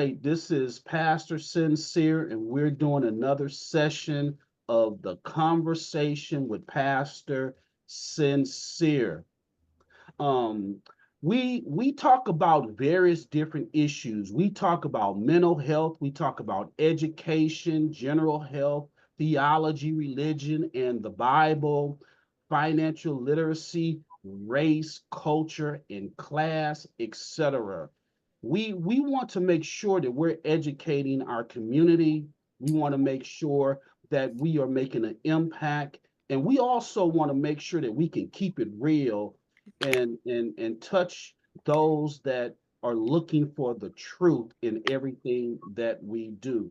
right, this is Pastor Sincere, and we're doing another session of the conversation with Pastor Sincere. Um, we talk about various different issues. We talk about mental health, we talk about education, general health, theology, religion, and the Bible, financial literacy, race, culture, and class, etc. We want to make sure that we're educating our community. We want to make sure that we are making an impact, and we also want to make sure that we can keep it real and touch those that are looking for the truth in everything that we do.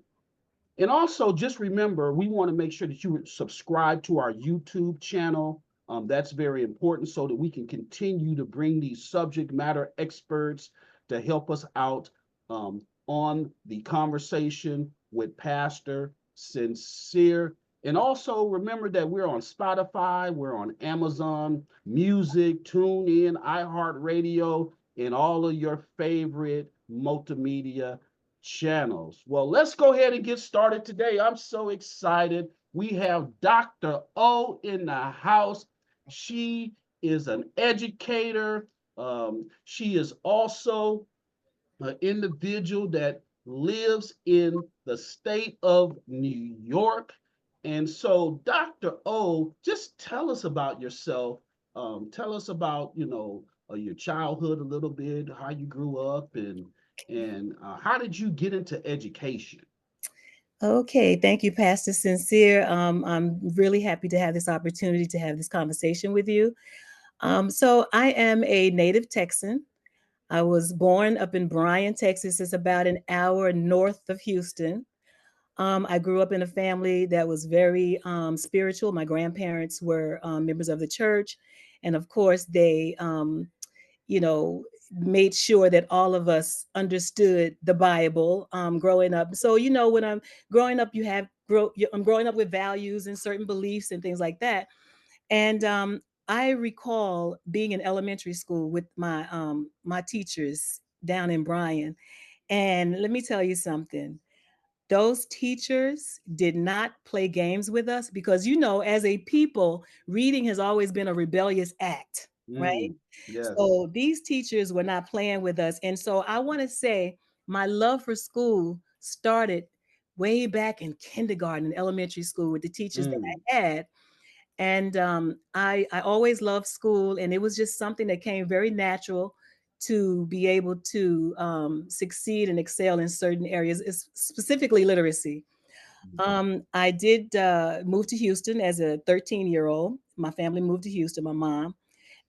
And also, just remember, we want to make sure that you subscribe to our YouTube channel. That's very important so that we can continue to bring these subject matter experts to help us out on the conversation with Pastor Sincere. And also remember that we're on Spotify, we're on Amazon Music, TuneIn, iHeartRadio, and all of your favorite multimedia channels. Well, let's go ahead and get started today. I'm so excited. We have Dr. O in the house. She is an educator. She is also an individual that lives in the state of New York. And so, Dr. O, just tell us about yourself. Tell us about, your childhood a little bit, how you grew up, and how did you get into education? Okay, thank you, Pastor Sincere. I'm really happy to have this opportunity to have this conversation with you. So, I am a native Texan. I was born up in Bryan, Texas. It's about an hour north of Houston. I grew up in a family that was very spiritual. My grandparents were members of the church. And of course, they you know, made sure that all of us understood the Bible growing up. So, when I'm growing up, I'm growing up with values and certain beliefs and things like that. And I recall being in elementary school with my teachers down in Bryan. And let me tell you something. Those teachers did not play games with us because, as a people, reading has always been a rebellious act, right? Mm, yes. So these teachers were not playing with us. And so I want to say my love for school started way back in kindergarten and elementary school with the teachers that Mm, I had. And I always loved school, and it was just something that came very natural to be able to succeed and excel in certain areas, specifically literacy. I did move to Houston as a 13-year-old. My family moved to Houston, my mom,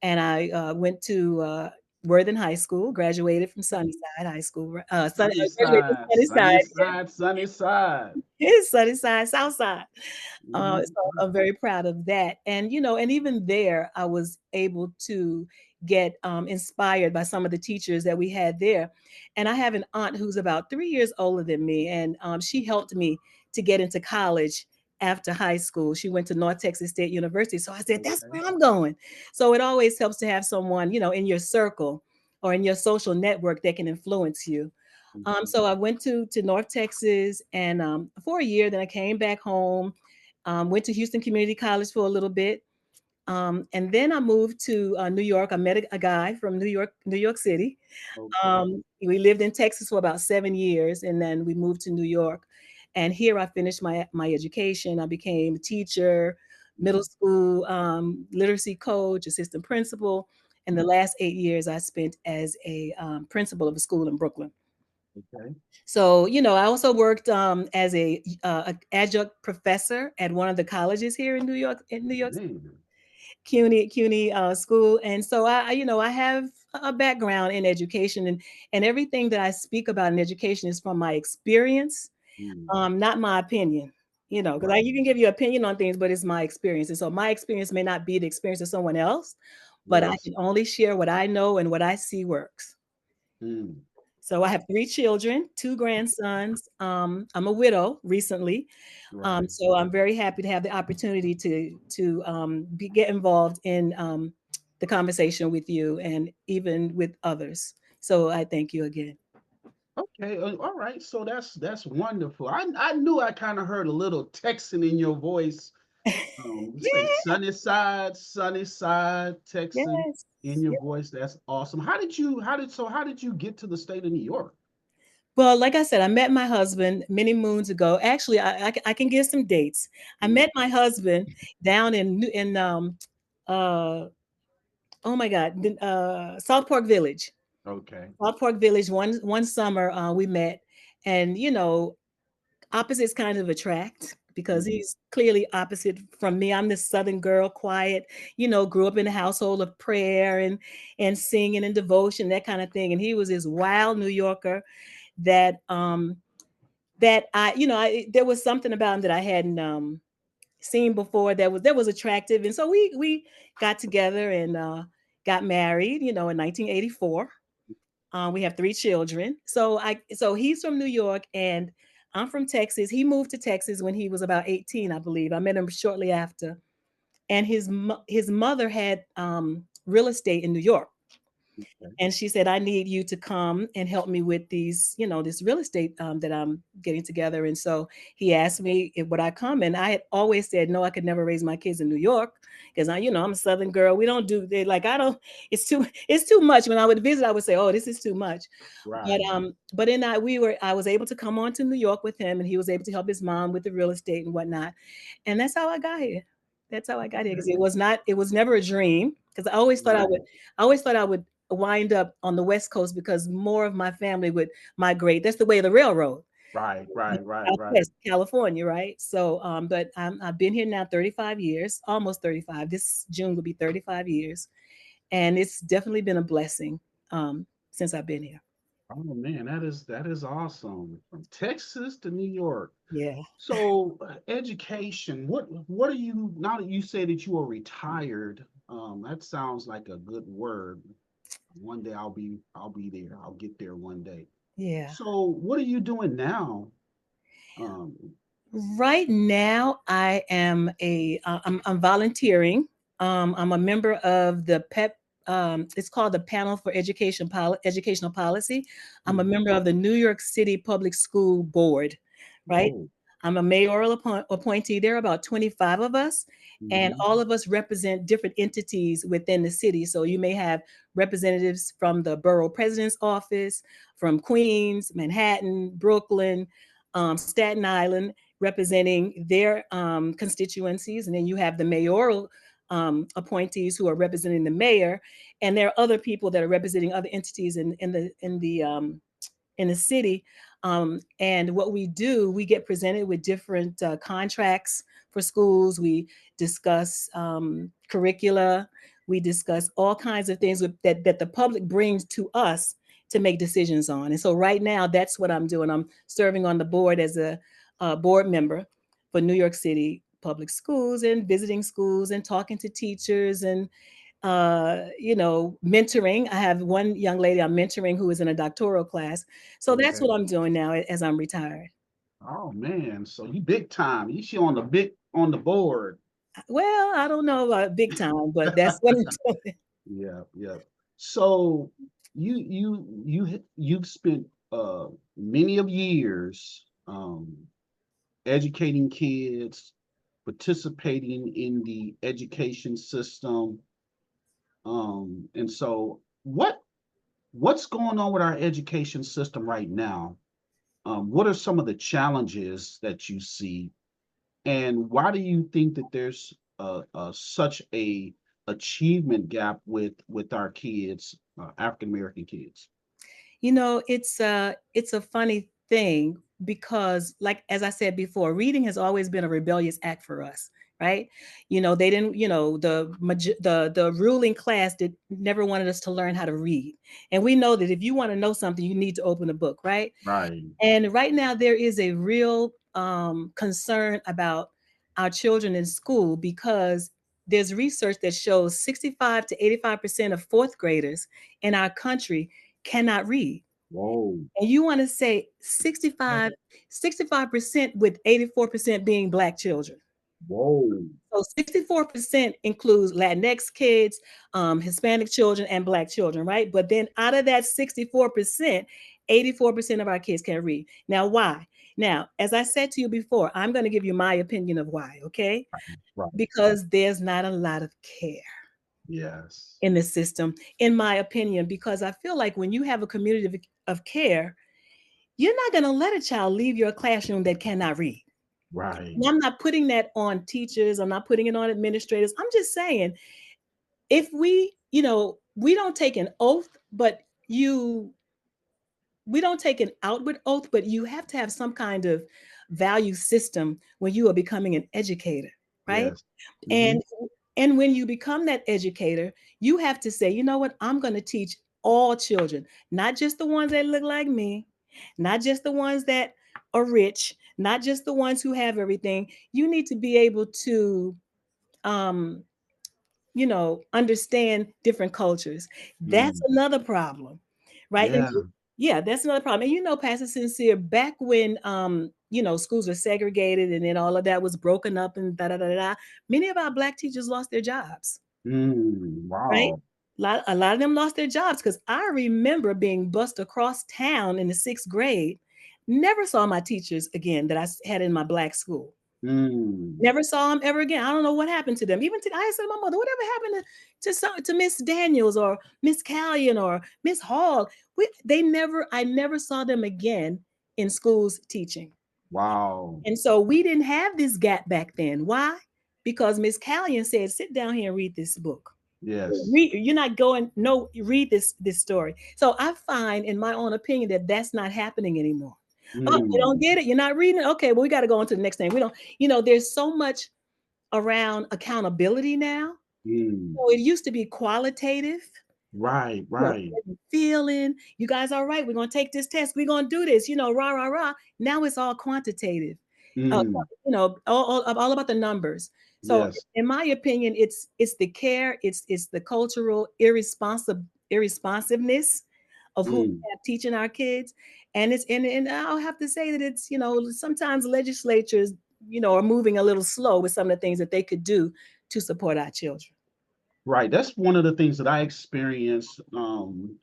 and I went to Worthing High School, graduated from Sunnyside High School. sunny Graduated from side, sunny Sunnyside, side, sunny side. Sunnyside, Southside. So Mhm. I'm very proud of that. And, and even there, I was able to get inspired by some of the teachers that we had there. And I have an aunt who's about 3 years older than me, and she helped me to get into college after high school. She went to North Texas State University. So I said, that's Okay. where I'm going. So it always helps to have someone, in your circle or in your social network that can influence you. Mhm. So I went to North Texas and for a year. Then I came back home, went to Houston Community College for a little bit, and then I moved to New York. I met a guy from New York City. Okay. We lived in Texas for about 7 years, and then we moved to New York. And here I finished my education. I became a teacher, middle Mhm. school literacy coach, assistant principal. And the last 8 years I spent as a principal of a school in Brooklyn. Okay. So, I also worked as a adjunct professor at one of the colleges here in New York Man. CUNY school. And so I have a background in education, and everything that I speak about in education is from my experience, Mm, not my opinion. Because right. you can give your opinion on things, but it's my experience. And so my experience may not be the experience of someone else, but I Yes. can only share what I know and what I see works. Mm, So I have three children, two grandsons. I'm a widow recently, right. so I'm very happy to have the opportunity to get involved in the conversation with you and even with others. So I thank you again. Okay, all right. So that's wonderful. I knew I kind of heard a little Texan in your voice. Say Yeah, sunny side, Texan yes. in your voice. That's awesome. How did you get to the state of New York? Well, like I said, I met my husband many moons ago. Actually, I can give some dates. I Mm, met my husband down in uh oh my God, South Park Village. okay. South Park Village. One summer we met, and opposites kind of attract because Mhm. he's clearly opposite from me. I'm this Southern girl, quiet, grew up in a household of prayer and singing and devotion, that kind of thing. And he was this wild New Yorker that there was something about him that I hadn't seen before that was attractive. And so we got together and got married, in 1984. We have 3 children. So he's from New York and I'm from Texas. He moved to Texas when he was about 18, I believe. I met him shortly after. And his mother had real estate in New York. Okay. And she said, I need you to come and help me with this real estate that I'm getting together. And so he asked me if would I come. And I had always said, no, I could never raise my kids in New York because I'm a Southern girl. We don't do they like, I don't, it's too much. When I would visit, I would say, oh, this is too much. But Right. but in that I was able to come on to New York with him and he was able to help his mom with the real estate and whatnot. And that's how I got here. That's how I got here because Okay. it was never a dream because Right. I always thought I would wind up on the West Coast because more of my family would migrate. That's the way of the railroad. Right. Right. Right. Right. Southwest California, right? So, but I've been here now 35 years, almost 35. This June will be 35 years, and it's definitely been a blessing since I've been here. Oh man, that is awesome. From Texas to New York. Yeah, So, education. What are you now that you say that you are retired? That sounds like a good word. One day I'll be there. I'll get there one day. yeah. So, what are you doing now? Um, Right now, I'm volunteering. I'm a member of the PEP. It's called the Panel for Educational Policy. I'm a mhm. member of the New York City Public School Board, right? Oh, I'm a mayoral appointee. There are about 25 of us, and hmm, all of us represent different entities within the city. So you may have representatives from the borough president's office, from Queens, Manhattan, Brooklyn, Staten Island, representing their constituencies. And then you have the mayoral appointees who are representing the mayor. And there are other people that are representing other entities in the city. And what we do, we get presented with different contracts for schools. We discuss curricula. We discuss all kinds of things that the public brings to us to make decisions on. And so right now, that's what I'm doing. I'm serving on the board as a board member for New York City public schools and visiting schools and talking to teachers and mentoring. I have one young lady I'm mentoring who is in a doctoral class. So that's okay. what I'm doing now as I'm retired. Oh man, so you big time. You see on the board. Well, I don't know about big time, but that's what I'm doing. Yeah, yeah. So you've spent many of years educating kids, participating in the education system. And so what's going on with our education system right now? What are some of the challenges that you see, and why do you think that there's such a achievement gap with our kids, African American kids? It's a funny thing because, like as I said before, reading has always been a rebellious act for us, right? They didn't, the ruling class did never wanted us to learn how to read. And we know that if you want to know something, you need to open a book, right? Right. And right now, there is a real concern about our children in school because there's research that shows 65 to 85% of fourth graders in our country cannot read. Whoa. And you want to say 65% with 84% being Black children. Whoa. So 64% includes Latinx kids, Hispanic children, and Black children, right? But then out of that 64%, 84% of our kids can't read. Now, why? Now, as I said to you before, I'm going to give you my opinion of why, okay? Right. Because there's not a lot of care Yes. in the system, in my opinion, because I feel like when you have a community of care, you're not going to let a child leave your classroom that cannot read. Right. And I'm not putting that on teachers, I'm not putting it on administrators. I'm just saying, if we don't take an oath, but you we don't take an outward oath, but you have to have some kind of value system when you are becoming an educator, right? Yes. Hmm. And and when you become that educator, you have to say, you know what, I'm going to teach all children, not just the ones that look like me, not just the ones that are rich, not just the ones who have everything. You need to be able to um understand different cultures. That's Mm. another problem, right? And Yeah. yeah, that's another problem. And Pastor Sincere, back when schools were segregated and then all of that was broken up and da da da da, many of our black teachers lost their jobs, Mm. right? Wow. A lot of them lost their jobs because I remember being bussed across town in the 6th grade. Never saw my teachers again that I had in my black school. Mm. Never saw them ever again. I don't know what happened to them. Even I said to my mother, whatever happened to Miss Daniels or Miss Callion or Miss Hall? I never saw them again in schools teaching. Wow. And so we didn't have this gap back then. Why? Because Miss Callion said, sit down here and read this book. Yes. You're not going, no, read this story. So I find, in my own opinion, that that's not happening anymore. Oh, you don't Mm. get it. You're not reading it. Okay, well, we got to go on to the next thing. We don't, there's so much around accountability now. Mm. So it used to be qualitative. Right. Right. Feeling, you guys all right? We're gonna take this test. We're gonna do this. Rah rah rah. Now it's all quantitative. Uh, Mm. all about the numbers. So, Yes. in my opinion, it's the care, it's the cultural irresponsiveness of who we Mm. have teaching our kids, and and I'll have to say that it's sometimes legislatures are moving a little slow with some of the things that they could do to support our children. Right. That's one of the things that I experienced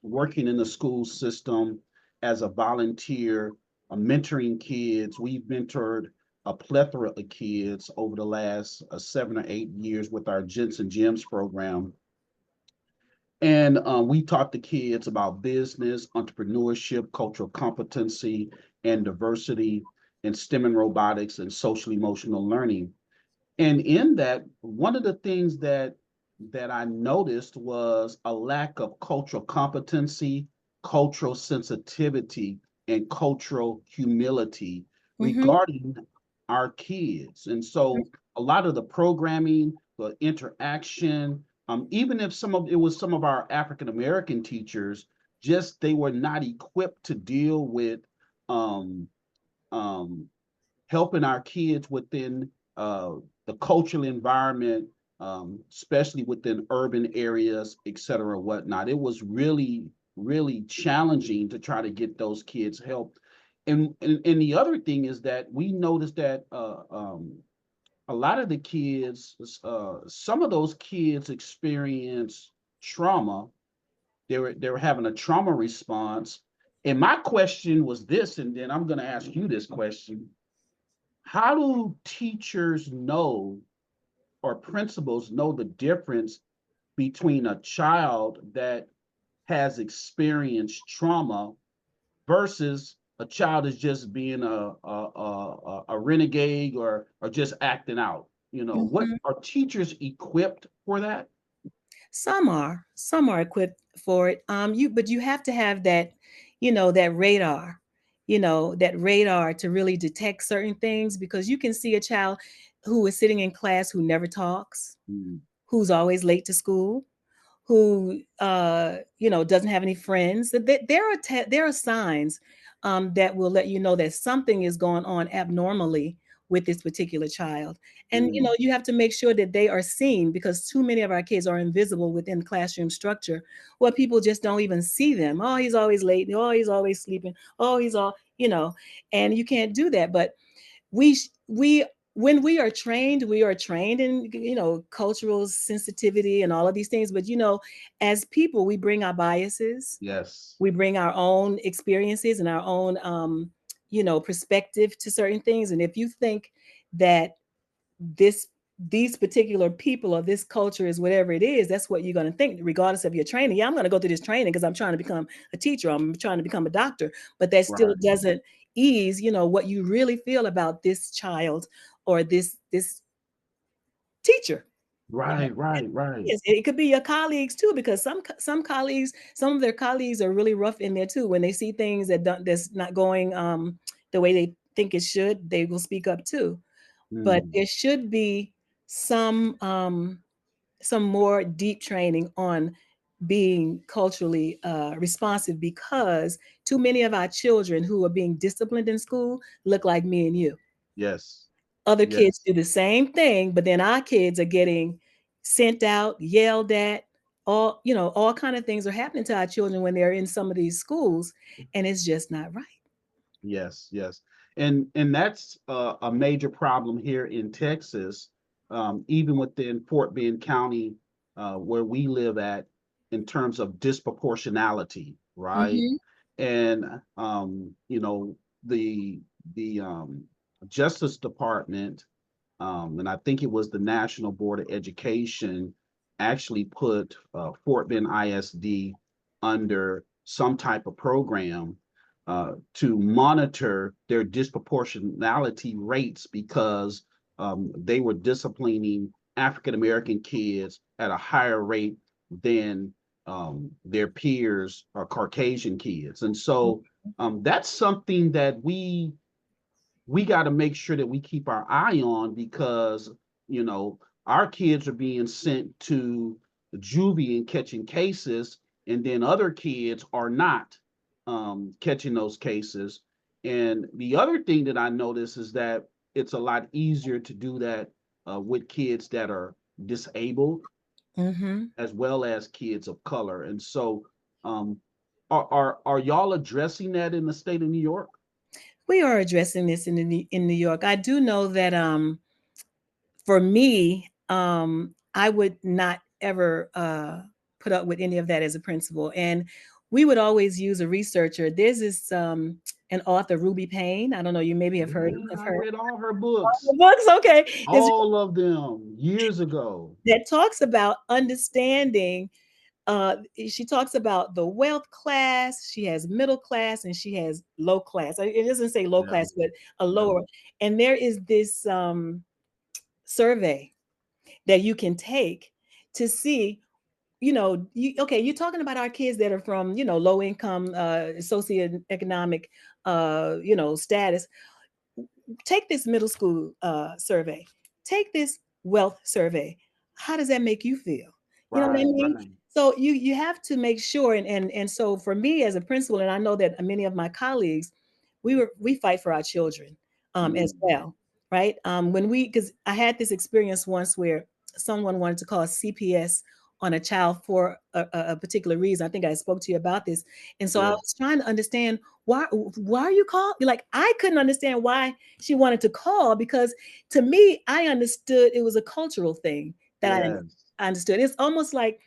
working in the school system as a volunteer, mentoring kids. We've mentored a plethora of kids over the last 7 or 8 years with our Gents and Gems program. And we taught the kids about business, entrepreneurship, cultural competency, and diversity, and STEM and robotics, and social emotional learning. And in that, one of the things that I noticed was a lack of cultural competency, cultural sensitivity, and cultural humility Mm-hmm. regarding our kids. And so a lot of the programming, the interaction, even if some of our African American teachers, just they were not equipped to deal with um, um, helping our kids within the cultural environment, especially within urban areas, et cetera, whatnot. It was really, really challenging to try to get those kids help. And the other thing is that we noticed that a lot of the kids, some of those kids experience trauma. They were having a trauma response. And my question was this, and then I'm going to ask you this question: how do teachers know or principals know the difference between a child that has experienced trauma versus a child is just being a renegade or just acting out? What Mm-hmm. are teachers equipped for that? Some are equipped for it. But you have to have that, that radar, that radar to really detect certain things, because you can see a child who is sitting in class who never talks, Mm. who's always late to school, who doesn't have any friends. There are signs that will let you know that something is going on abnormally with this particular child. And Mm. you have to make sure that they are seen, because too many of our kids are invisible within classroom structure, where people just don't even see them. Oh, he's always late. Oh, he's always sleeping. Oh, he's all. And you can't do that. But we when we are trained in, cultural sensitivity and all of these things. But, as people, we bring our biases, Yes. we bring our own experiences and our own, perspective to certain things. And if you think that this these particular people or this culture is whatever it is, that's what you're going to think, regardless of your training. Yeah, I'm going to go through this training because I'm trying to become a teacher, I'm trying to become a doctor, but that still Right. doesn't ease, what you really feel about this child or this teacher. Right. Right. Right. Yes, it could be your colleagues too, because some colleagues, some of their colleagues are really rough in there too. When they see things that's not going the way they think it should, they will speak up too. But Mm. there should be some more deep training on being culturally responsive, because too many of our children who are being disciplined in school look like me and you. Yes. Other kids Yes. do the same thing, but then our kids are getting sent out, yelled at, all kind of things are happening to our children when they're in some of these schools, and it's just not right. Yes, yes, and that's a major problem here in Texas, even within Fort Bend County, where we live at, in terms of disproportionality, right? Mm-hmm. And the the Justice Department, and I think it was the National Board of Education, actually put Fort Bend ISD under some type of program to monitor their disproportionality rates, because they were disciplining African American kids at a higher rate than their peers or Caucasian kids. And so that's something that we got to make sure that we keep our eye on, because you know our kids are being sent to juvie and catching cases, and then other kids are not catching those cases. And the other thing that I notice is that it's a lot easier to do that with kids that are disabled, Mm-hmm. as well as kids of color. And so um, are y'all addressing that in the state of New York? We are addressing this in New York. I do know that for me, I would not ever put up with any of that as a principal. And we would always use a researcher. There's this an author, Ruby Payne. I don't know, you maybe have heard Yeah, of I her. read all her The books, books, okay. This all of them years ago. that talks about understanding. She talks about the wealth class. She has middle class and she has low class. It doesn't say low Yeah, class, but a yeah. lower. And there is this survey that you can take to see, you're talking about our kids that are from, low income, socioeconomic, status. Take this middle school survey, take this wealth survey. How does that make you feel? You know what I Right, mean? right. So you have to make sure, and so for me as a principal, and I know that many of my colleagues, we fight for our children as Mm, well, right? When we because I had this experience once where someone wanted to call CPS on a child for a particular reason. I think I spoke to you about this, and so I yes. was trying to understand why are you called? Like, I couldn't understand why she wanted to call, because to me, I understood it was a cultural thing that Yes. I understood. It's almost like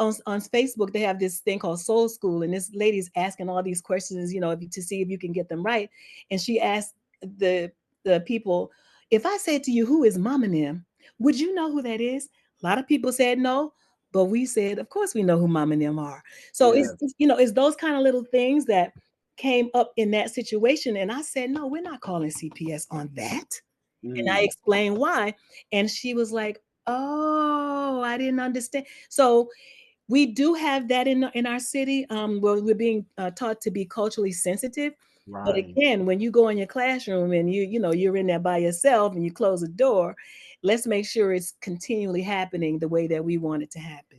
on Facebook, they have this thing called Soul School, and this lady's asking all these questions, to see if you can get them right. And she asked the the people, if I said to you, who is Mom and them, would you know who that is? A lot of people said no, but we said, of course, we know who Mom and them are. So Yes. it's those kind of little things that came up in that situation. And I said, no, we're not calling CPS on that. And I Mm, explained why. And she was like, oh, I didn't understand. So we do have that in our city. Well, we're being taught to be culturally sensitive. But right. again, when you go in your classroom and you're in there by yourself and you close the door, let's make sure it's continually happening the way that we want it to happen.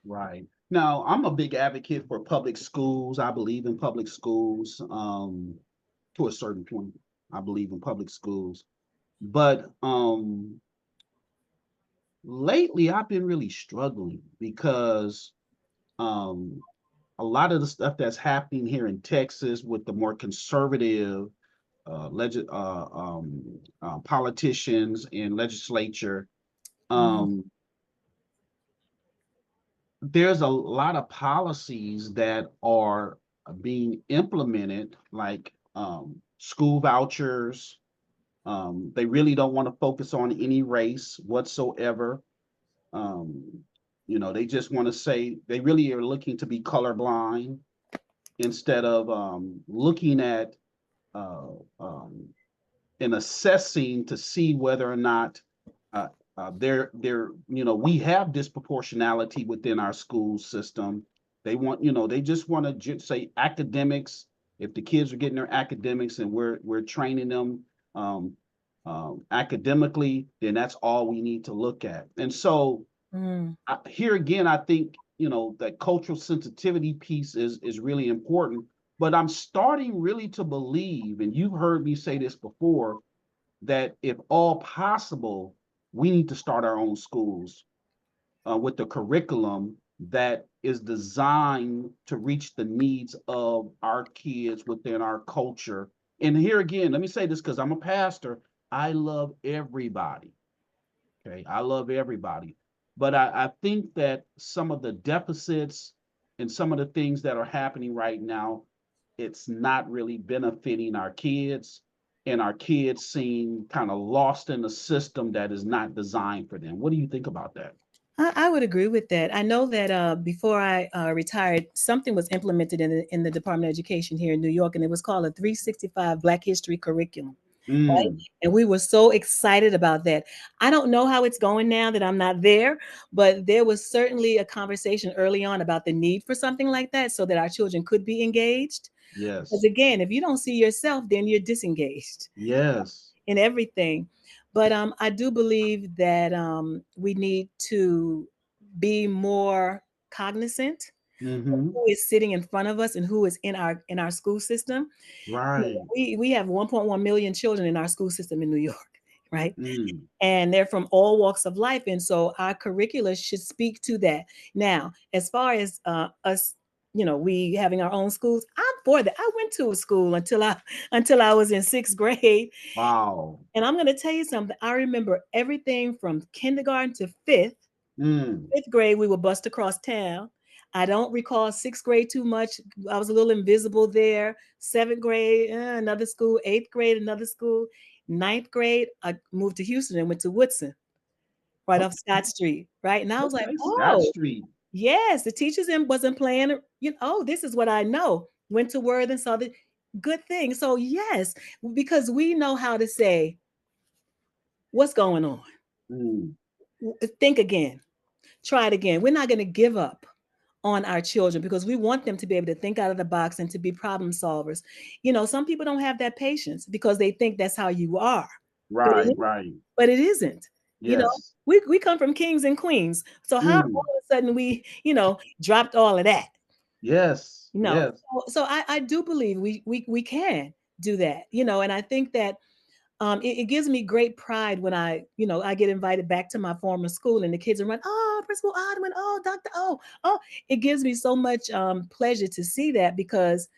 Right. Now, I'm a big advocate for public schools. I believe in public schools, to a certain point. I believe in public schools. But lately I've been really struggling because um a lot of the stuff that's happening here in Texas with the more conservative politicians and legislature. Mm, Um, there's a lot of policies that are being implemented, like school vouchers. They really don't want to focus on any race whatsoever. Um, they just want to say they really are looking to be colorblind instead of looking at uh, um, and assessing to see whether or not uh, we have disproportionality within our school system. They just want to say academics. If the kids are getting their academics and we're training them um, academically, then that's all we need to look at. And so mm. here again, I think that cultural sensitivity piece is really important. But I'm starting really to believe, and you've heard me say this before, that if all possible, we need to start our own schools with the curriculum that is designed to reach the needs of our kids within our culture. And here again, let me say this because I'm a pastor. I love everybody. Okay, I love everybody. But I think that some of the deficits and some of the things that are happening right now, it's not really benefiting our kids, and our kids seem kind of lost in a system that is not designed for them. What do you think about that? I would agree with that. I know that before I retired, something was implemented in the Department of Education here in New York, and it was called a 365 Black History curriculum. Right? Mm, And we were so excited about that. I don't know how it's going now that I'm not there, but there was certainly a conversation early on about the need for something like that so that our children could be engaged. Because yes, again, if you don't see yourself, then you're disengaged yes. in everything. But I do believe that we need to be more cognizant of Mm-hmm. who is sitting in front of us and who is in our school system. Right. We have 1.1 million children in our school system in New York, right? Mm, And they're from all walks of life, and so our curricula should speak to that. Now, as far as us, we having our own schools, I'm for that. I went to a school until I was in sixth grade, wow. and I'm going to tell you something. I remember everything from kindergarten to Mm, fifth grade, we were bused across town. I don't recall sixth grade too much. I was a little invisible there. Seventh grade, another school. Eighth grade, another school. Ninth grade, I moved to Houston and went to Woodson, right off okay, Scott Street, right? And I was like, okay. Scott oh, Street. yes, the teachers in wasn't playing. Oh, this is what I know. Went to Word and saw the good thing. So yes, because we know how to say what's going on. Mm, Think again, try it again. We're not going to give up on our children because we want them to be able to think out of the box and to be problem solvers. Some people don't have that patience because they think that's how you are, but right, right. but it isn't. You know, Yes. we come from kings and queens. So how all Mm, of a sudden we, dropped all of that? yes, No. yes. So I do believe we can do that. And I think that it gives me great pride when I get invited back to my former school and the kids are running, oh, Principal Odwin, oh, Dr. Oh, it gives me so much pleasure to see that because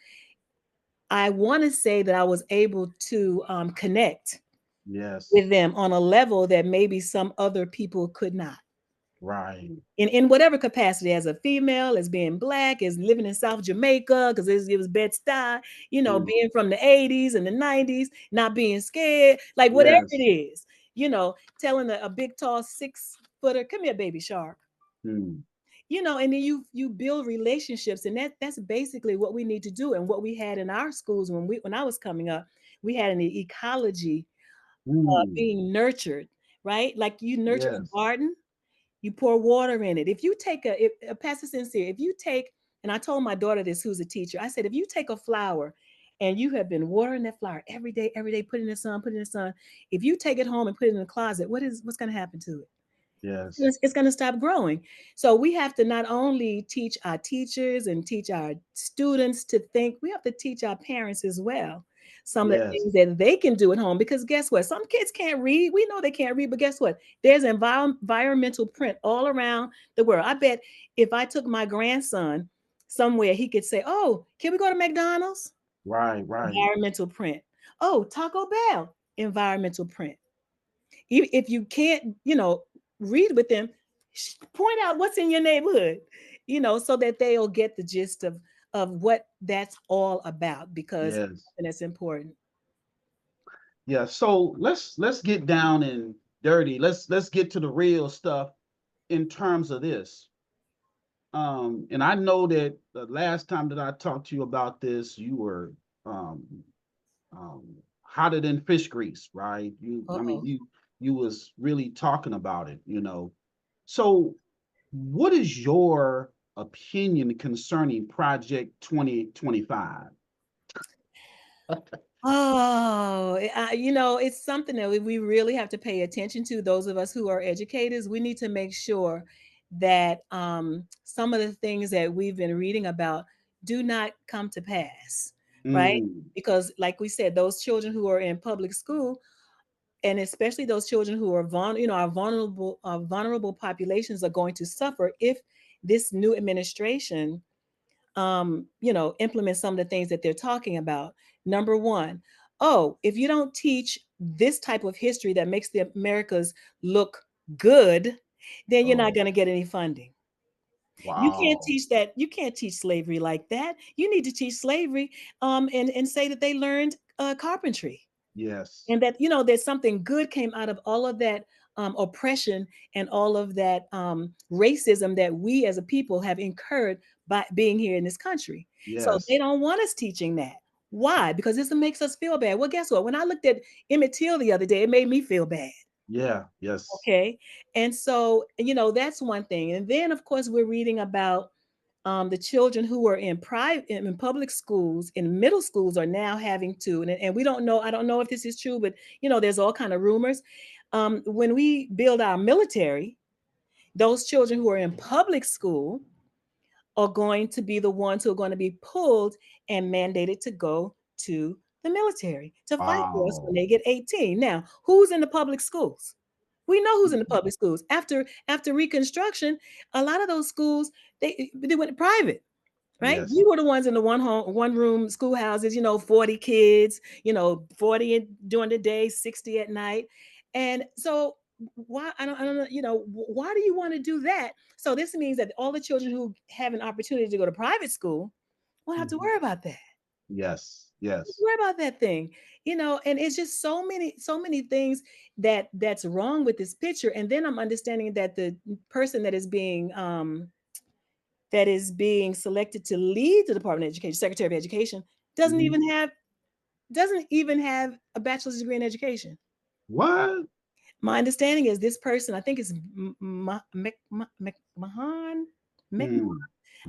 I want to say that I was able to connect Yes. with them on a level that maybe some other people could not. Right. In whatever capacity, as a female, as being black, as living in South Jamaica, because it was Bed-Stuy, Mm, being from the 80s and the 90s, not being scared, like whatever it yes. is, telling a big, tall 6-footer, come here, baby shark. Mm, And then you build relationships, and that's basically what we need to do. And what we had in our schools when I was coming up, we had an ecology mm, being nurtured, right? Like you nurture a yes. garden, you pour water in it. If you take a Pastor Sincere, if you take, and I told my daughter this, who's a teacher, I said, if you take a flower and you have been watering that flower every day, putting in the sun, putting in the sun, if you take it home and put it in the closet, what's going to happen to it? Yes. It's going to stop growing. So we have to not only teach our teachers and teach our students to think, we have to teach our parents as well some of the Yes. things that they can do at home. Because guess what? Some kids can't read. We know they can't read, but guess what? There's environmental print all around the world. I bet if I took my grandson somewhere, he could say, oh, can we go to McDonald's? Right. Right. Environmental print. Oh, Taco Bell, environmental print. If you can't, read with them, point out what's in your neighborhood, so that they'll get the gist of what that's all about, because Yes. that's important. Yeah. So let's get down and dirty. Let's get to the real stuff in terms of this. And I know that the last time that I talked to you about this, you were um, hotter than fish grease, right? I mean, Uh-oh. you was really talking about it, you know. So, what is your opinion concerning Project 2025? Oh, it's something that we really have to pay attention to. Those of us who are educators, we need to make sure that some of the things that we've been reading about do not come to pass, right? Mm, Because, like we said, those children who are in public school, and especially those children who are our vulnerable populations, are going to suffer if this new administration implement some of the things that they're talking about. Number one, oh, if you don't teach this type of history that makes the Americas look good, then you're not oh, going to get any funding. You can't wow. teach that. You can't teach slavery like that. You need to teach slavery and say that they learned carpentry, Yes, and that there's something good came out of all of that oppression and all of that racism that we as a people have incurred by being here in this country. So they yes, don't want us teaching that. Why? Because this makes us feel bad. Well, guess what? When I looked at Emmett Till the other day, it made me feel bad. yeah, yes. Okay. And so, that's one thing. And then, of course, we're reading about the children who are in public schools, in middle schools, are now having to, and we don't know, I don't know if this is true, but there's all kind of rumors. When we build our military, those children who are in public school are going to be the ones who are going to be pulled and mandated to go to the military to fight for us when Wow. they get 18. Now, who's in the public schools? We know who's in the public schools. After Reconstruction, a lot of those schools, they went private, right? Yes, We were the ones in the one room schoolhouses, 40 kids, 40 during the day, 60 at night. And so why I don't know, why do you want to do that? So this means that all the children who have an opportunity to go to private school won't have to mhm, worry about that. yes, yes. Worry about that thing, and it's just so many things that's wrong with this picture. And then I'm understanding that the person that is being selected to lead the Department of Education, Secretary of Education, doesn't Mhm. even have doesn't even have a bachelor's degree in education. What? My understanding is this person, I think it's Mahan. Mm,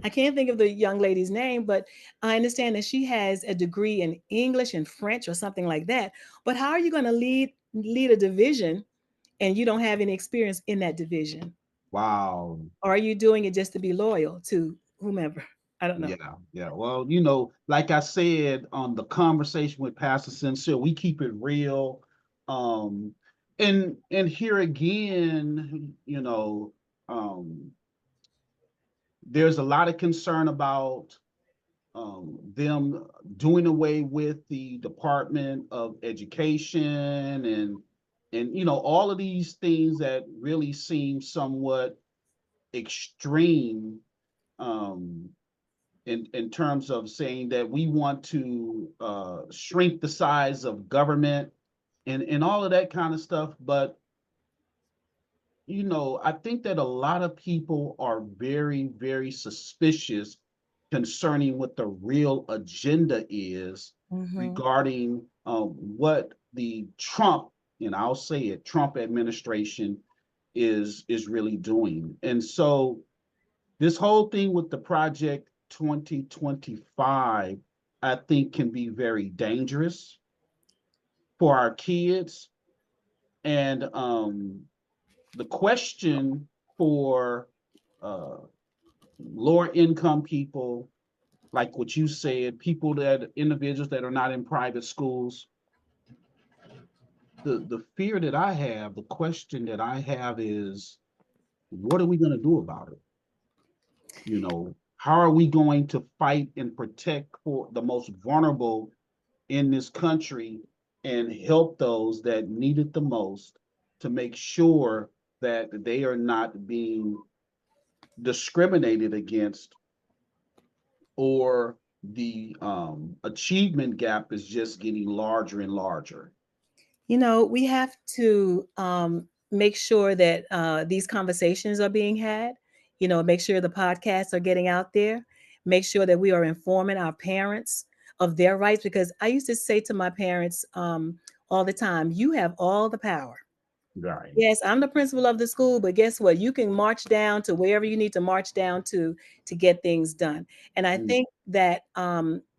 I can't think of the young lady's name, but I understand that she has a degree in English and French or something like that. But how are you going to lead a division and you don't have any experience in that division? wow. Or are you doing it just to be loyal to whomever? I don't know. Yeah, yeah. Well, like I said on the conversation with Pastor Sincere, we keep it real. Um, and here again, there's a lot of concern about them doing away with the Department of Education and all of these things that really seem somewhat extreme um, in terms of saying that we want to shrink the size of government and all of that kind of stuff. But I think that a lot of people are very, very suspicious concerning what the real agenda is Hmm. regarding what the Trump, and I'll say it, Trump administration is really doing. And so this whole thing with the Project 2025, I think can be very dangerous for our kids. And the question for uh, lower income people, like what you said, individuals that are not in private schools, the fear that I have, the question that I have is, what are we going to do about it? How are we going to fight and protect for the most vulnerable in this country and help those that need it the most, to make sure that they are not being discriminated against, or the achievement gap is just getting larger and larger. We have to make sure that these conversations are being had, make sure the podcasts are getting out there, make sure that we are informing our parents of their rights. Because I used to say to my parents all the time, you have all the power. Right. Yes, I'm the principal of the school, but guess what? You can march down to wherever you need to march down to get things done. And I Mm. think that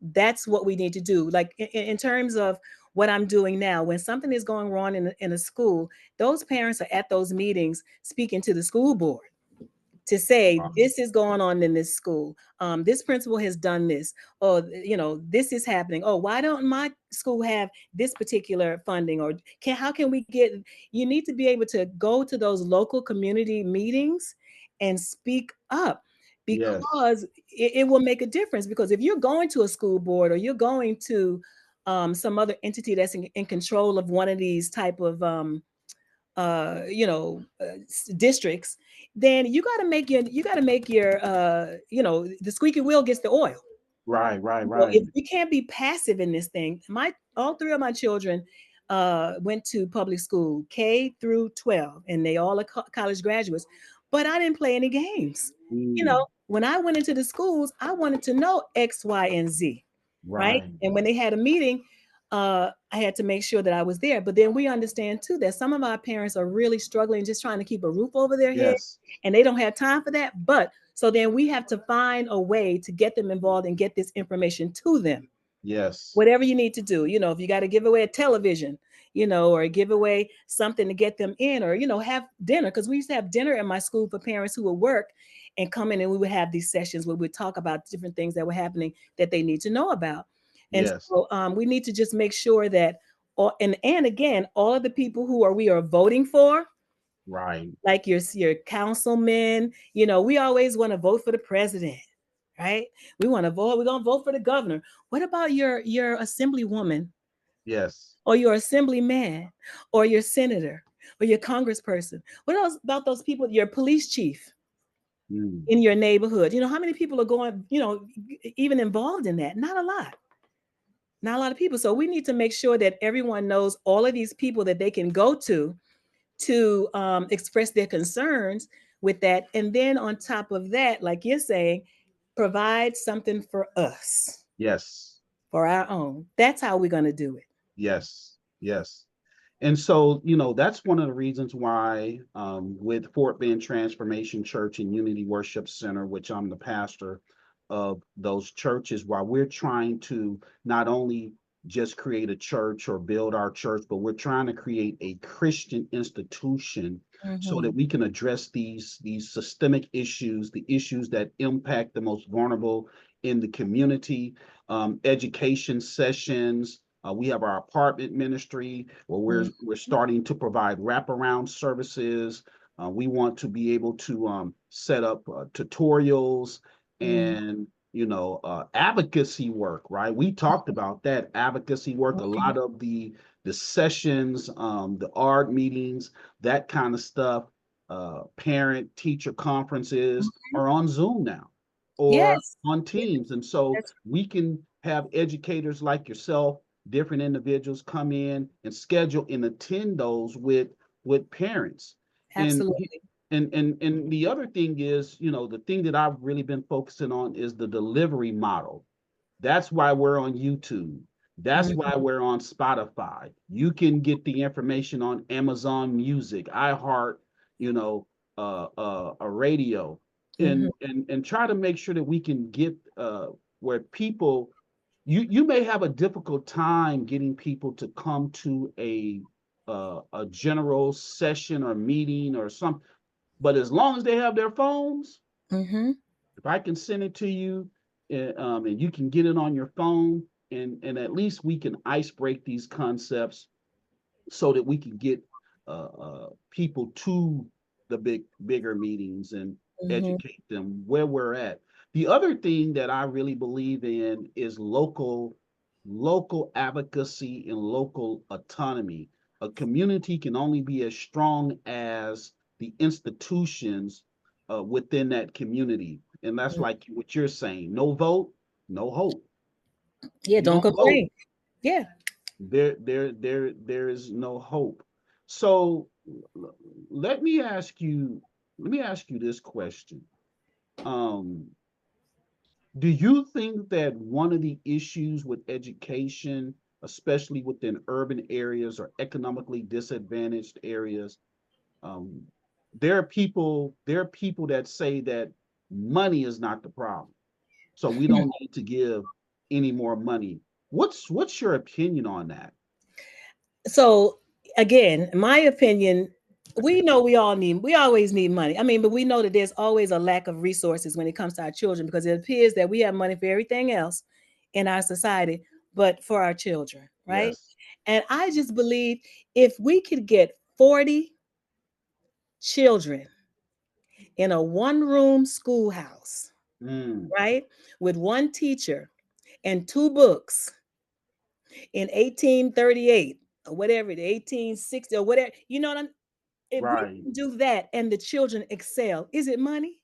that's what we need to do. Like in terms of what I'm doing now, when something is going wrong in a school, those parents are at those meetings speaking to the school board to say Um, this is going on in this school. This principal has done this, or this is happening. Oh, why don't my school have this particular funding? Or how can we get? You need to be able to go to those local community meetings and speak up, yes. because it will make a difference. Because if you're going to a school board, or you're going to some other entity that's in control of one of these type of districts, then you got to make your the squeaky wheel gets the oil. Right, right, If right. we can't be passive in this thing, my all three of my children went to public school K through 12, and they all are college graduates. But I didn't play any games. Mm, When I went into the schools, I wanted to know X, Y, and Z, right? right. And when they had a meeting, I had to make sure that I was there. But then we understand too that some of our parents are really struggling, just trying to keep a roof over their head, Yes. and they don't have time for that. But so then we have to find a way to get them involved and get this information to them. Yes. Whatever you need to do, if you got to give away a television, or give away something to get them in, or, have dinner. Because we used to have dinner in my school for parents who would work and come in, and we would have these sessions where we'd talk about different things that were happening that they need to know about. And Yes. so we need to just make sure that, and again, all of the people we are voting for, Right. like your councilmen. We always want to vote for the president, right? We want to vote. We're gonna vote for the governor. What about your assemblywoman, Yes. or your assemblyman, or your senator, or your congressperson? What else about those people? Your police chief Mm, in your neighborhood. How many people are going? Even involved in that? Not a lot. Not a lot of people. So we need to make sure that everyone knows all of these people that they can go to express their concerns with that. And then on top of that, like you're saying, provide something for us, yes. for our own. That's how we're going to do it. Yes. Yes. And so, that's one of the reasons why, with Fort Bend Transformation Church and Unity Worship Center, which I'm the pastor of those churches, while we're trying to not only just create a church or build our church, but we're trying to create a Christian institution so Mm-hmm. that we can address these systemic issues, the issues that impact the most vulnerable in the community, education sessions. We have our apartment ministry where we're starting to provide wraparound services. We want to be able to set up tutorials Mm-hmm. and advocacy work. Right, we talked about that advocacy work. A lot of the sessions, the art meetings, that kind of stuff. Parent teacher conferences are on Zoom now or Yes. on Yes. Teams, and so That's we can have educators like yourself, different individuals come in and schedule and attend those with parents. And absolutely. and the other thing is, the thing that I've really been focusing on is the delivery model. That's why we're on YouTube. That's why Mm-hmm. we're on Spotify. You can get the information on Amazon Music, iHeart, you know, a radio, Mm-hmm. and try to make sure that we can get where people. You may have a difficult time getting people to come to a general session or meeting or something, but as long as they have their phones, Mm-hmm. if I can send it to you, and you can get it on your phone, and at least we can ice break these concepts so that we can get people to the bigger meetings and Mm-hmm. educate them where we're at. The other thing that I really believe in is local. local advocacy and local autonomy. A community can only be as strong as the institutions within that community. And that's Mm. like what you're saying. No vote, no hope. Yeah, You don't don't vote, complain. Yeah. there is no hope. So let me ask you, this question. Um, do you think that one of the issues with education, especially within urban areas or economically disadvantaged areas, um, there are people that say that money is not the problem, so we don't need to give any more money. What's your opinion on that? So again, in my opinion, we know we always need money. I mean, but we know that there's always a lack of resources when it comes to our children because it appears that we have money for everything else in our society, but for our children, right? Yes. And I just believe if we could get 40 children in a one room schoolhouse, Mm, right, with one teacher and two books in 1838 or whatever, 1860 or whatever, you know what I'm, if we right. can do that and the children excel, is it money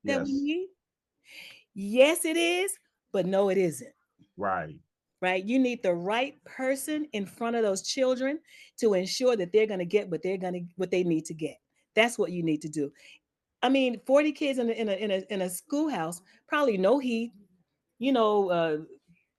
that we Yes. need? Yes, it is, but no, it isn't. Right. Right? You need the right person in front of those children to ensure that they're going to get what they need to get. That's what you need to do. I mean, 40 kids in a schoolhouse, probably no heat, you know,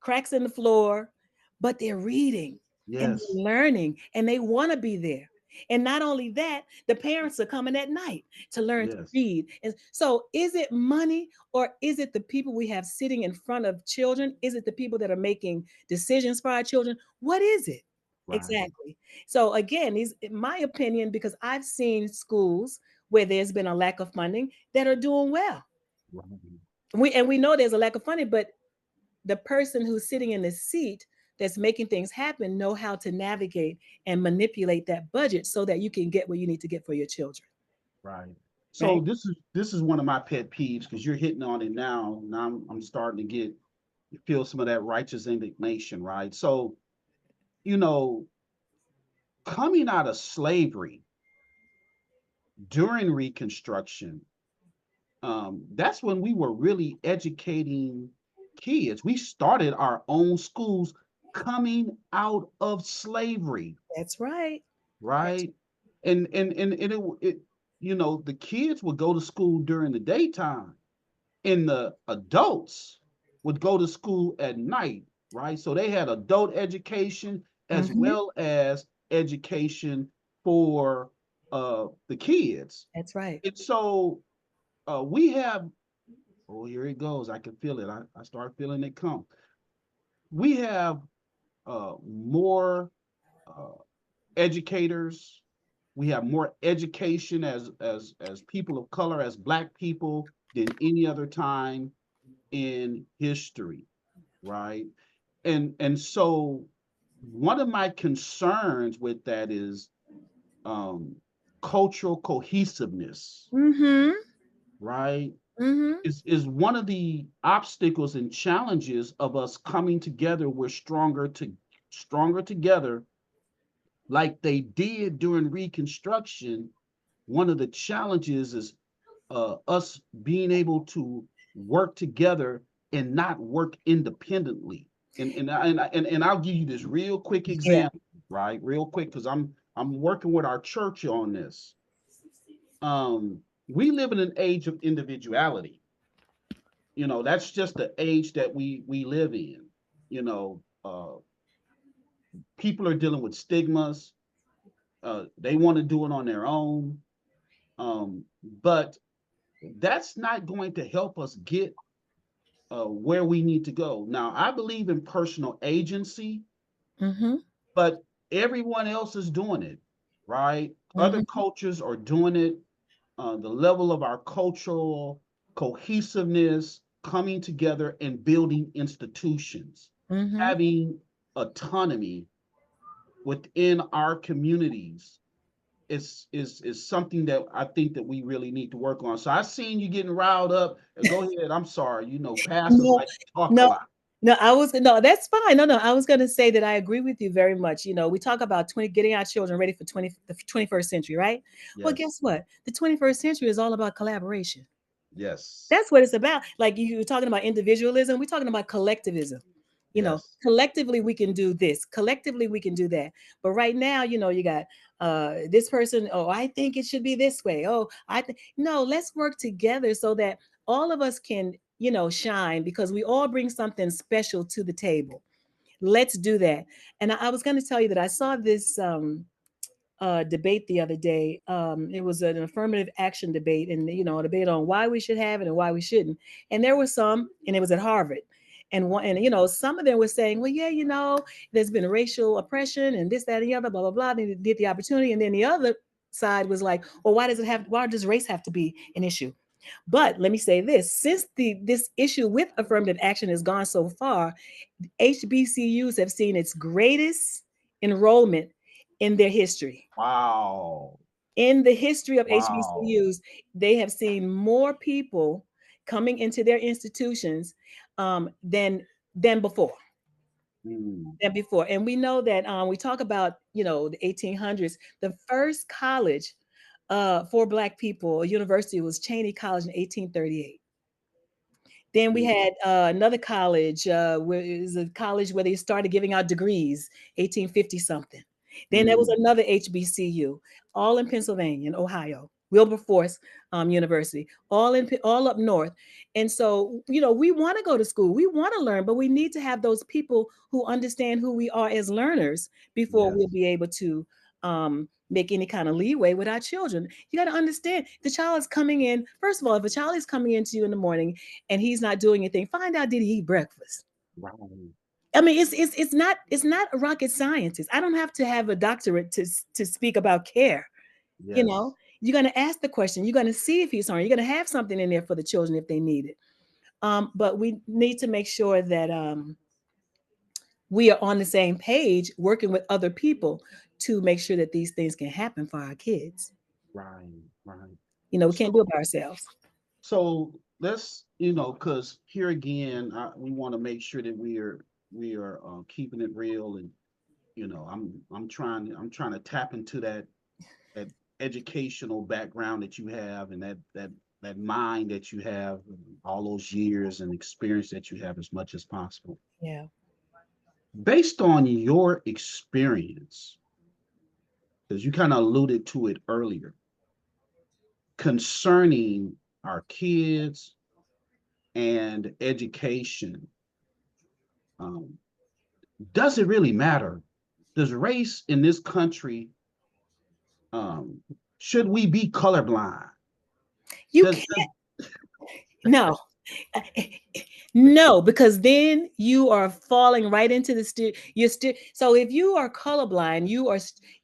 cracks in the floor, but they're reading and Yes. they're learning and they want to be there. And not only that, the parents are coming at night to learn to Yes. read. And so, is it money or is it the people we have sitting in front of children? Is it the people that are making decisions for our children? What is it Right. exactly? So, again, these, in my opinion, because I've seen schools where there's been a lack of funding that are doing well. Right. We know there's a lack of funding, but the person who's sitting in the seat that's making things happen know how to navigate and manipulate that budget so that you can get what you need to get for your children, Right. So right? this is one of my pet peeves because you're hitting on it now. Now I'm starting to feel some of that righteous indignation, right? So, you know, coming out of slavery during Reconstruction, that's when we were really educating kids. We started our own schools coming out of slavery, That's right. That's right? And the kids would go to school during the daytime, and the adults would go to school at night, right? So they had adult education as hmm well as education for the kids. that's right. And so we have, oh, here it goes. I can feel it. I start feeling it come. We have more uh, educators. We have more education as people of color, as Black people, than any other time in history, right? And so one of my concerns with that is um, cultural cohesiveness, hmm right? hmm Is one of the obstacles and challenges of us coming together. We're stronger together, like they did during Reconstruction. One of the challenges is us being able to work together and not work independently. And I'll give you this real quick Yeah, example, right? Real quick, because I'm working with our church on this. We live in an age of individuality. That's just the age that we live in. People are dealing with stigmas. They want to do it on their own. But that's not going to help us get where we need to go. Now, I believe in personal agency, hmm but everyone else is doing it, right? Other hmm cultures are doing it. The level of our cultural cohesiveness, coming together and building institutions, hmm having autonomy within our communities is something that I think that we really need to work on. So I seen you getting riled up. Go ahead. I'm sorry. Pastors no, like to talk a no, lot. No, that's fine. No, I was going to say that I agree with you very much. We talk about getting our children ready for the 21st century, right? Well, Yes. guess what? The 21st century is all about collaboration. Yes. That's what it's about. Like you were talking about individualism, we're talking about collectivism. Yes. Collectively we can do this, collectively we can do that. But right now, you got this person, oh, I think it should be this way. Oh, no, let's work together so that all of us can, shine because we all bring something special to the table. Let's do that. And I was going to tell you that I saw this debate the other day. It was an affirmative action debate, and a debate on why we should have it and why we shouldn't. And there was some, and it was at Harvard. And some of them were saying, well, yeah, there's been racial oppression and this, that, and the other, blah, blah, blah. They did the opportunity, and then the other side was like, well, why does race have to be an issue? But let me say this: since this issue with affirmative action has gone so far, HBCUs have seen its greatest enrollment in their history. Wow. In the history of Wow. HBCUs, they have seen more people coming into their institutions than before. Mm. Than before. And we know that we talk about the 1800s. The first college for Black people, a university, was Cheney College in 1838. Then we Mm. had another college, where it was a college where they started giving out degrees, 1850 something. Then there was Mm. another HBCU, all in Pennsylvania, in Ohio, Wilberforce University, all up north. And so, we want to go to school, we want to learn, but we need to have those people who understand who we are as learners before we'll Yes. be able to make any kind of leeway with our children. You got to understand the child is coming in. First of all, if a child is coming into you in the morning and he's not doing anything, find out, did he eat breakfast? Right. I mean, it's not rocket science. I don't have to have a doctorate to speak about care. You know, Yes. you're going to ask the question. You're going to see if he's hungry. You're going to have something in there for the children if they need it. But we need to make sure that we are on the same page, working with other people to make sure that these things can happen for our kids. Right. Right. We can't do it by ourselves. So let's, because here again, we want to make sure that we are keeping it real, and I'm trying to tap into that educational background that you have, and that mind that you have, and all those years and experience that you have as much as possible. Yeah. Based on your experience, because you kind of alluded to it earlier, concerning our kids and education, um, does it really matter? Does race in this country, um, should we be colorblind? You Does can't. No. No, because then you are falling right into the so if you are colorblind,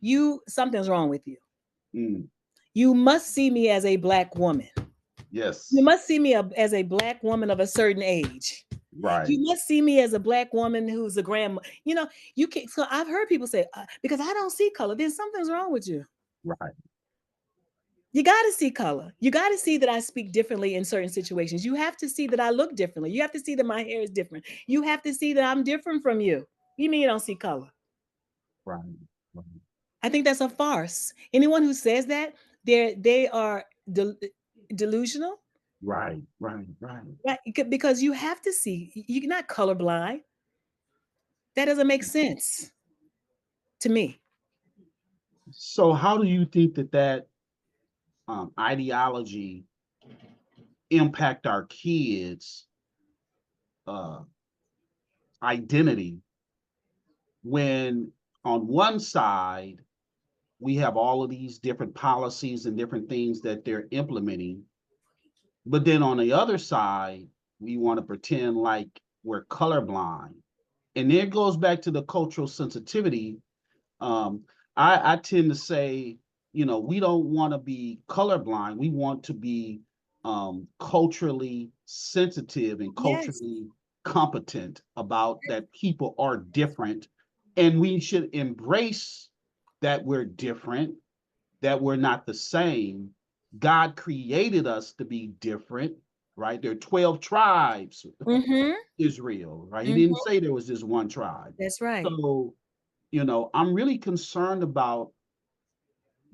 you something's wrong with you. mm, You must see me as a Black woman. You yes, must see me as a Black woman of a certain age. right, You must see me as a Black woman who's a grandma. You can't. So I've heard people say, because I don't see color, then something's wrong with you. right, You got to see color. You got to see that I speak differently in certain situations. You have to see that I look differently. You have to see that my hair is different. You have to see that I'm different from you. You mean you don't see color? right, right, I think that's a farce. Anyone who says that, they are delusional, right, right, right. right? Because you have to see. You're not colorblind. That doesn't make sense to me. So how do you think that ideology impact our kids' uh, identity, when on one side we have all of these different policies and different things that they're implementing, but then on the other side, we want to pretend like we're colorblind. And there goes back to the cultural sensitivity. Um, I tend to say, we don't want to be colorblind. We want to be culturally sensitive and Yes. culturally competent about that people are different. And we should embrace that we're different, that we're not the same. God created us to be different. right? There are 12 tribes, Mm-hmm. Israel, right? He didn't Mm-hmm. say there was just one tribe. That's right. So, I'm really concerned about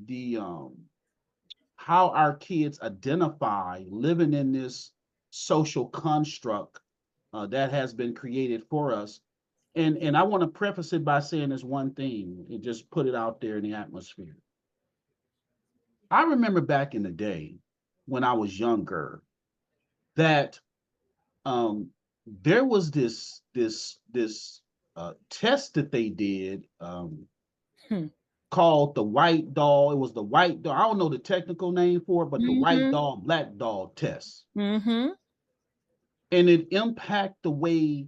the how our kids identify living in this social construct that has been created for us. And I want to preface it by saying this one thing and just put it out there in the atmosphere. I remember back in the day when I was younger that um, there was this test that they did Hmm. called the white doll. It was the white doll. I don't know the technical name for it, but the white Mm-hmm. doll, black doll test. Mm-hmm. And it impact the way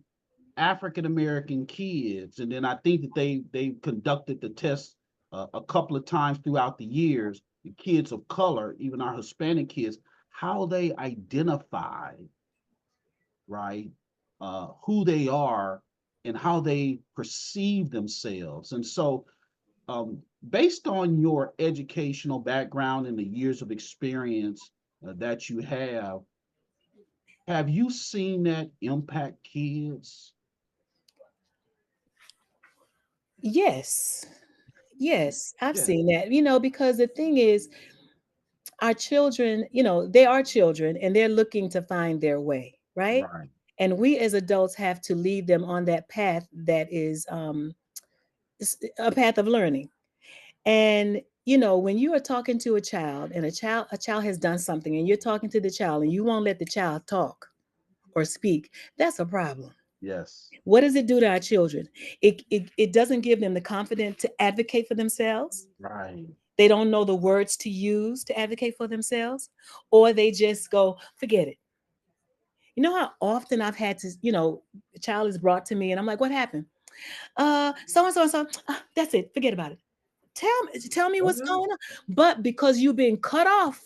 African American kids, and then I think that they conducted the test a couple of times throughout the years. The kids of color, even our Hispanic kids, how they identify, right, who they are, and how they perceive themselves. And so, based on your educational background and the years of experience that you have you seen that impact kids? Yes. Yes, I've Yeah, seen that. Because the thing is, our children, they are children and they're looking to find their way, right? right. And we as adults have to lead them on that path that is a path of learning. And when you are talking to a child and a child has done something and you're talking to the child and you won't let the child talk or speak, that's a problem. Yes. What does it do to our children? It doesn't give them the confidence to advocate for themselves. Right. They don't know the words to use to advocate for themselves, or they just go, forget it. You know how often I've had to, a child is brought to me and I'm like, what happened? So and so and so. That's it. Forget about it. Tell me Oh, what's yeah. going on. But because you've been cut off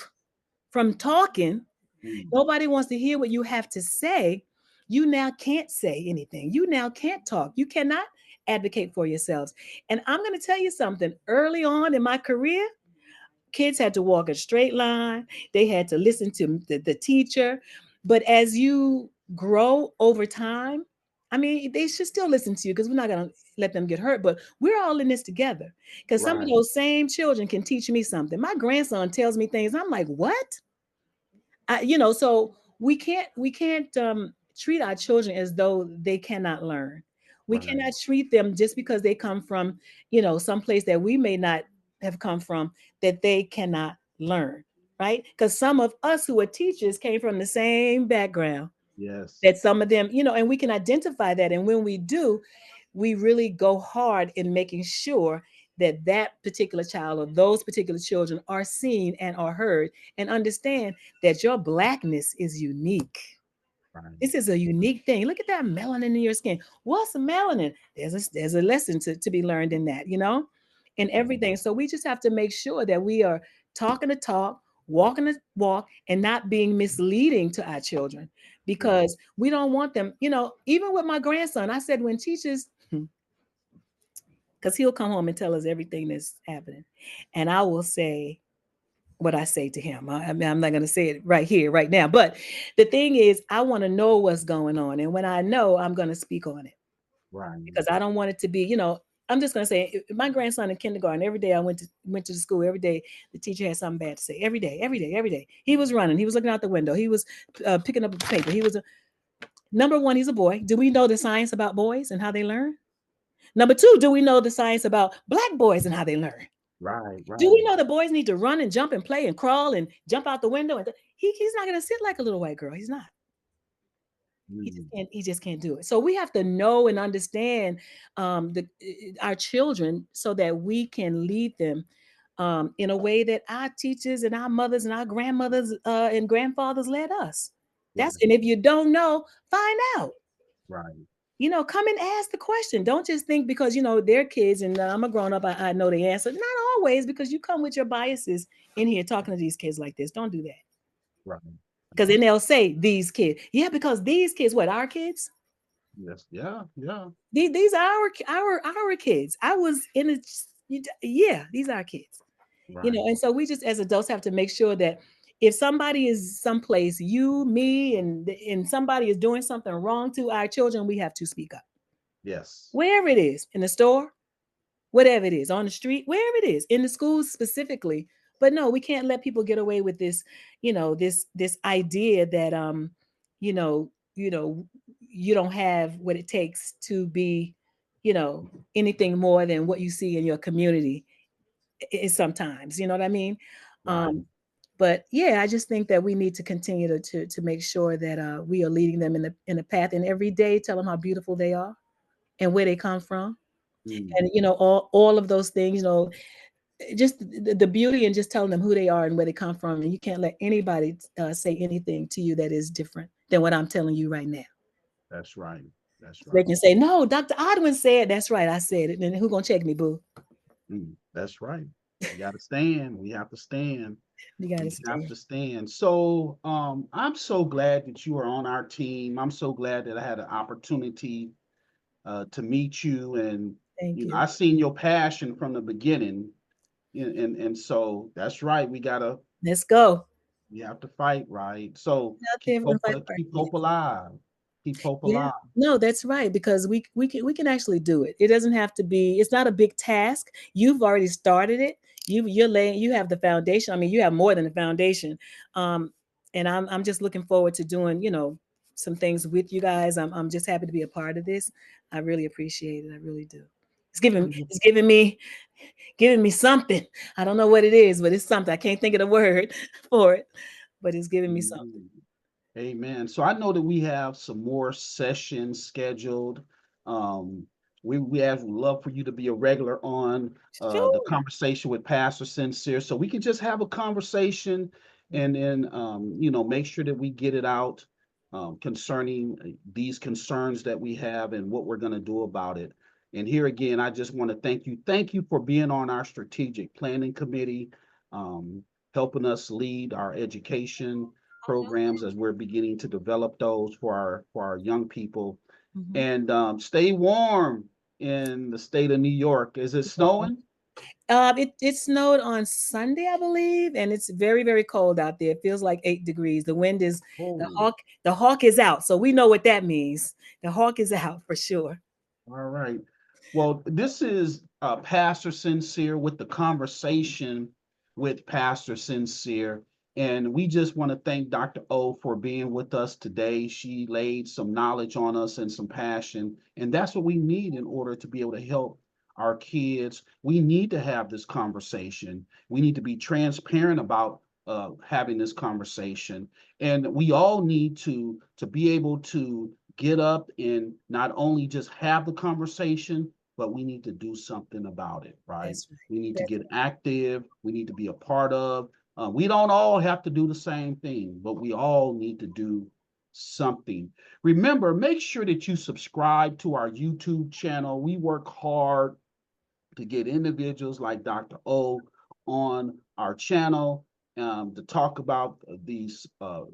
from talking, Mm, nobody wants to hear what you have to say. You now can't say anything. You now can't talk. You cannot advocate for yourselves. And I'm going to tell you something. Early on in my career, kids had to walk a straight line. They had to listen to the teacher. But as you grow over time, I mean, they should still listen to you because we're not going to let them get hurt. But we're all in this together because some of right. those same children can teach me something. My grandson tells me things. I'm like, what? So we can't treat our children as though they cannot learn. We Right. cannot treat them just because they come from some place that we may not have come from, that they cannot learn, right? Because some of us who are teachers came from the same background Yes. that some of them, and we can identify that. And when we do, we really go hard in making sure that that particular child or those particular children are seen and are heard, and understand that your blackness is unique. Right. This is a unique thing. Look at that melanin in your skin. What's melanin? There's a lesson to be learned in that, and everything. So we just have to make sure that we are talking the talk, walking the walk, and not being misleading to our children, Right. because we don't want them, even with my grandson, I said, when teachers, because he'll come home and tell us everything that's happening. And I will say what I say to him. I mean, I'm not going to say it right here, right now. But the thing is, I want to know what's going on. And when I know, I'm going to speak on it, Right. because I don't want it to be, I'm just going to say, my grandson in kindergarten, every day I went to the school, every day the teacher had something bad to say. Every day, every day, every day. He was running. He was looking out the window. He was picking up a paper. He was number one, he's a boy. Do we know the science about boys and how they learn? Number two, do we know the science about black boys and how they learn? Right. Do we Right. know the boys need to run and jump and play and crawl and jump out the window? And he's not going to sit like a little white girl. He's not. He just Mm, can't. He just can't do it. So we have to know and understand our children so that we can lead them in a way that our teachers and our mothers and our grandmothers and grandfathers led us. yeah. And if you don't know, find out. Right. Come and ask the question. Don't just think because they're kids and I'm a grown up, I know the answer. Not always, because you come with your biases in here talking to these kids like this. Don't do that. Right. Because then they'll say these kids. Yeah, because these kids, what, our kids? Yes. Yeah. Yeah. These are our kids. I was in yeah, these are our kids. Right. And so we just as adults have to make sure that if somebody is someplace, you, me, and somebody is doing something wrong to our children, we have to speak up. Yes. Wherever it is, in the store, whatever it is, on the street, wherever it is, in the schools specifically. But no, we can't let people get away with this, this idea that you know, you know, you don't have what it takes to be, anything more than what you see in your community sometimes, you know what I mean? Right. Um, but yeah, I just think that we need to continue to make sure that we are leading them in the path, and every day tell them how beautiful they are and where they come from, Mm, and all of those things, just the beauty, and just telling them who they are and where they come from. And you can't let anybody say anything to you that is different than what I'm telling you right now. that's right. That's They right. can say, no, Dr. Odwin said, that's right, I said it. And who gonna check me, boo? That's right. We got to stand. We have to stand. You gotta We have stand. to stand. So I'm so glad that you are on our team. I'm so glad that I had an opportunity to meet you, and Thank you. I seen your passion from the beginning, and so that's right. Let's go. We have to fight, right? So Out there and fight right. keep Yes. hope alive. Keep hope Yeah. alive. No, that's right, because we can actually do it. It doesn't have to be, it's not a big task. You've already started it. You have the foundation. I mean, you have more than the foundation. Um and I'm just looking forward to doing, some things with you guys. I'm just happy to be a part of this. I really appreciate it. I really do. It's giving me something. I don't know what it is, but it's something. I can't think of the word for it, but it's giving me something. Mhm. Amen. So I know that we have some more sessions scheduled. Um, we would love for you to be a regular on the Sure. conversation with Pastor Sincere, so we can just have a conversation, and then make sure that we get it out concerning these concerns that we have and what we're going to do about it. And here again, I just want to thank you. Thank you for being on our strategic planning committee, um, helping us lead our education programs as we're beginning to develop those for our young people. Mhm. And stay warm in the state of New York. Is it snowing? It snowed on Sunday, I believe, and it's very, very cold out there. It feels like 8 degrees. The wind is the Oh, hawk. The hawk is out, so we know what that means. The hawk is out for sure. all right. Well, this is Pastor Sincere with the conversation with Pastor Sincere. And we just want to thank Dr. O for being with us today. She laid some knowledge on us and some passion. And that's what we need in order to be able to help our kids. We need to have this conversation. We need to be transparent about having this conversation. And we all need to be able to get up and not only just have the conversation, but we need to do something about it, right? That's right. We need to That's get active. We need to be a part of. We don't all have to do the same thing, but we all need to do something. Remember, make sure that you subscribe to our YouTube channel. We work hard to get individuals like Dr. O on our channel to talk about these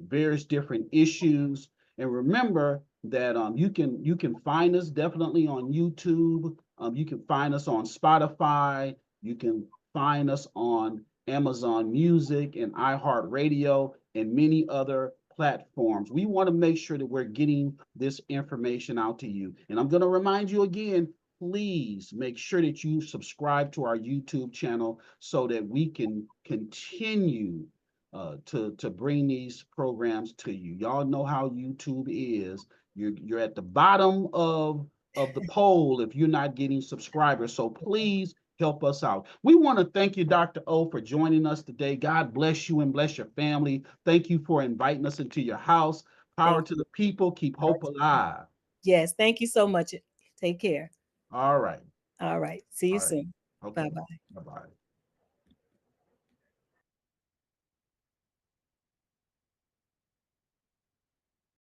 various different issues. And remember that you can find us definitely on YouTube. You can find us on Spotify. You can find us on Amazon Music and iHeartRadio and many other platforms. We want to make sure that we're getting this information out to you. And I'm going to remind you again, please make sure that you subscribe to our YouTube channel so that we can continue to bring these programs to you. Y'all know how YouTube is. You're at the bottom of the poll if you're not getting subscribers. So please help us out. We want to thank you, Dr. O, for joining us today. God bless you and bless your family. Thank you for inviting us into your house. Power Thank to the people. Keep you. hope alive. Yes, thank you so much. Take care. All right. All right. See you All right. soon. Bye Okay. bye. Bye-bye.